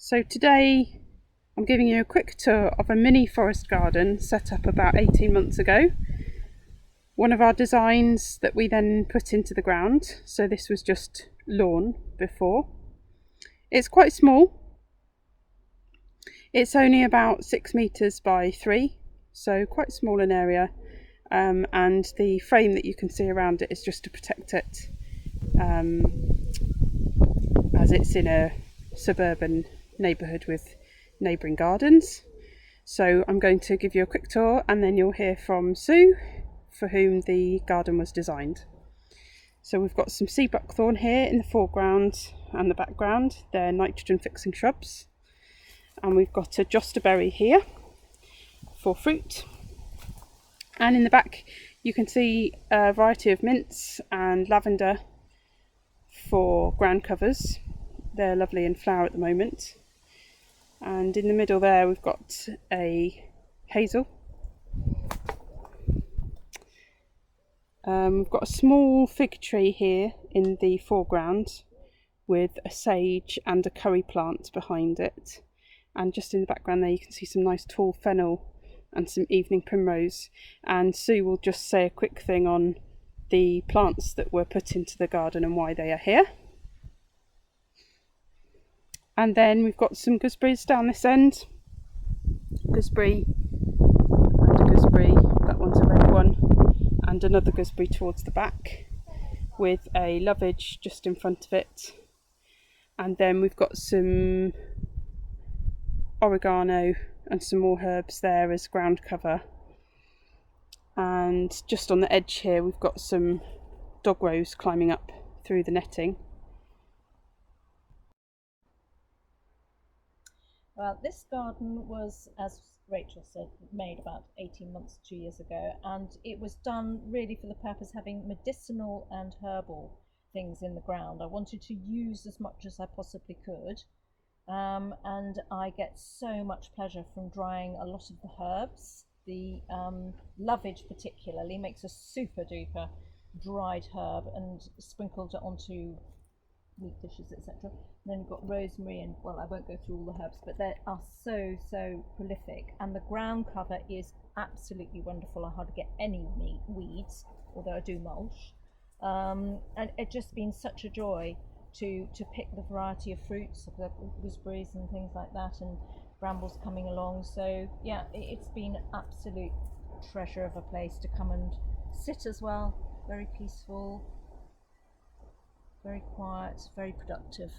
So today I'm giving you a quick tour of a mini forest garden set up about 18 months ago. One of our designs that we then put into the ground. So this was just lawn before. It's quite small. It's only about 6 metres by 3, so quite small in area. And the frame that you can see around it is just to protect it, as it's in a suburban neighbourhood with neighbouring gardens. So I'm going to give you a quick tour and then you'll hear from Sue, for whom the garden was designed. So we've got some sea buckthorn here in the foreground and the background. They're nitrogen fixing shrubs. And we've got a josterberry here for fruit. And in the back you can see a variety of mints and lavender for ground covers. They're lovely in flower at the moment. And in the middle there we've got a hazel. We've got a small fig tree here in the foreground with a sage and a curry plant behind it. And just in the background there you can see some nice tall fennel and some evening primrose. And Sue will just say a quick thing on the plants that were put into the garden and why they are here. And then we've got some gooseberries down this end. Gooseberry and a gooseberry, that one's a red one, and another gooseberry towards the back with a lovage just in front of it. And then we've got some oregano and some more herbs there as ground cover. And just on the edge here we've got some dog rose climbing up through the netting. Well, this garden was, as Rachel said, made about 18 months, 2 years ago, and it was done really for the purpose of having medicinal and herbal things in the ground. I wanted to use as much as I possibly could, and I get so much pleasure from drying a lot of the herbs. The lovage particularly makes a super duper dried herb and sprinkled it onto meat dishes, etc. Then we've got rosemary, and well, I won't go through all the herbs, but they are so prolific, and the ground cover is absolutely wonderful. I hardly get any weeds, although I do mulch, and it's just been such a joy to pick the variety of fruits, of the gooseberries and things like that, and brambles coming along. So yeah, it's been an absolute treasure of a place to come and sit as well. Very peaceful, very quiet, very productive.